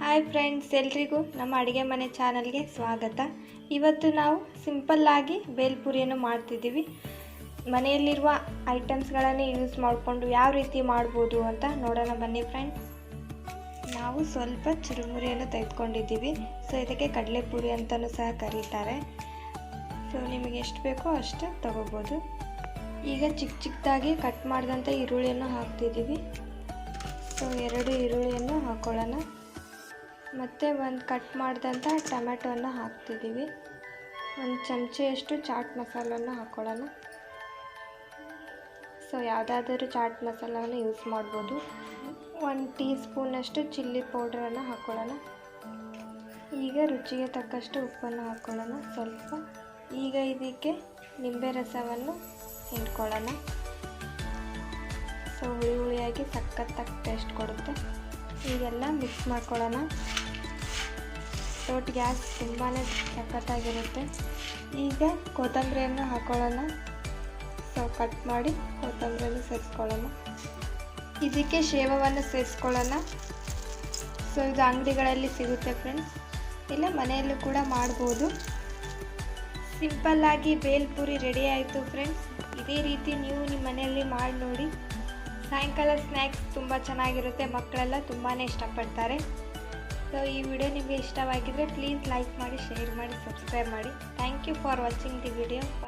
Hi friends, ಎಲ್ರಿಗೂ ನಮ್ಮ ಅಡುಗೆ ಮನೆ ಚಾನಲ್ಗೆ ಸ್ವಾಗತ. ಇವತ್ತು ನಾವು ಸಿಂಪಲ್ಲಾಗಿ ಬೇಲ್ಪುರಿಯನ್ನು ಮಾಡ್ತಿದ್ದೀವಿ. ಮನೆಯಲ್ಲಿರುವ ಐಟಮ್ಸ್ಗಳನ್ನೇ ಯೂಸ್ ಮಾಡಿಕೊಂಡು ಯಾವ ರೀತಿ ಮಾಡ್ಬೋದು ಅಂತ ನೋಡೋಣ ಬನ್ನಿ ಫ್ರೆಂಡ್ಸ್. ನಾವು ಸ್ವಲ್ಪ ಚುರುಮುರಿಯನ್ನು ತೆಗೆದುಕೊಂಡಿದ್ದೀವಿ. ಸೊ ಇದಕ್ಕೆ ಕಡಲೆಪುರಿ ಅಂತಲೂ ಸಹ ಕರೀತಾರೆ. ಸೊ ನಿಮಗೆ ಎಷ್ಟು ಬೇಕೋ ಅಷ್ಟು ತಗೋಬೋದು. ಈಗ ಚಿಕ್ಕದಾಗಿ ಕಟ್ ಮಾಡಿದಂಥ ಈರುಳ್ಳಿಯನ್ನು ಹಾಕ್ತಿದ್ದೀವಿ. ಸೊ 2 ಈರುಳ್ಳಿಯನ್ನು ಹಾಕ್ಕೊಳ್ಳೋಣ. ಮತ್ತು ಒಂದು ಕಟ್ ಮಾಡಿದಂಥ ಟೊಮೆಟೊವನ್ನು ಹಾಕ್ತಿದ್ದೀವಿ. ಒಂದು ಚಮಚೆಯಷ್ಟು ಚಾಟ್ ಮಸಾಲನ್ನು ಹಾಕ್ಕೊಳ್ಳೋಣ. ಸೊ ಯಾವುದಾದರೂ ಚಾಟ್ ಮಸಾಲವನ್ನು ಯೂಸ್ ಮಾಡ್ಬೋದು. 1 ಟೀ ಸ್ಪೂನಷ್ಟು ಚಿಲ್ಲಿ ಪೌಡ್ರನ್ನು ಹಾಕ್ಕೊಳ್ಳೋಣ. ಈಗ ರುಚಿಗೆ ತಕ್ಕಷ್ಟು ಉಪ್ಪನ್ನು ಹಾಕ್ಕೊಳ್ಳೋಣ ಸ್ವಲ್ಪ. ಈಗ ಇದಕ್ಕೆ ನಿಂಬೆ ರಸವನ್ನು ಹಿಂಡ್ಕೊಳ್ಳೋಣ. ಸೊ ಹುಳಿಯಾಗಿ ಸಖತ್ತಾಗಿ ಟೇಸ್ಟ್ ಕೊಡುತ್ತೆ. ಈಗೆಲ್ಲ ಮಿಕ್ಸ್ ಮಾಡ್ಕೊಳ್ಳೋಣ. ಟೋಟ್ ಗ್ಯಾಸ್ ತುಂಬಾ ಸಖತ್ತಾಗಿರುತ್ತೆ. ಈಗ ಕೊತ್ತಂಬರಿಯನ್ನು ಹಾಕ್ಕೊಳ್ಳೋಣ. ಸೊ ಕಟ್ ಮಾಡಿ ಕೊತ್ತಂಬರಿಯನ್ನು ಸೇರಿಸ್ಕೊಳ್ಳೋಣ. ಇದಕ್ಕೆ ಶೇವವನ್ನು ಸೇರಿಸ್ಕೊಳ್ಳೋಣ. ಸೊ ಇದು ಅಂಗಡಿಗಳಲ್ಲಿ ಸಿಗುತ್ತೆ ಫ್ರೆಂಡ್ಸ್, ಇಲ್ಲ ಮನೆಯಲ್ಲೂ ಕೂಡ ಮಾಡ್ಬೋದು. ಸಿಂಪಲ್ಲಾಗಿ ಬೇಲ್ಪುರಿ ರೆಡಿ ಆಯಿತು ಫ್ರೆಂಡ್ಸ್. ಇದೇ ರೀತಿ ನೀವು ನಿಮ್ಮ ಮನೆಯಲ್ಲಿ ಮಾಡಿ ನೋಡಿ. ಸಾಯಂಕಾಲ ಸ್ನ್ಯಾಕ್ಸ್ ತುಂಬ ಚೆನ್ನಾಗಿರುತ್ತೆ. ಮಕ್ಕಳೆಲ್ಲ ತುಂಬಾ ಇಷ್ಟಪಡ್ತಾರೆ. ಸೊ ಈ ವಿಡಿಯೋ ನಿಮಗೆ ಇಷ್ಟವಾಗಿದ್ದರೆ ಪ್ಲೀಸ್ ಲೈಕ್ ಮಾಡಿ, ಶೇರ್ ಮಾಡಿ, ಸಬ್ಸ್ಕ್ರೈಬ್ ಮಾಡಿ. Thank you for watching the video.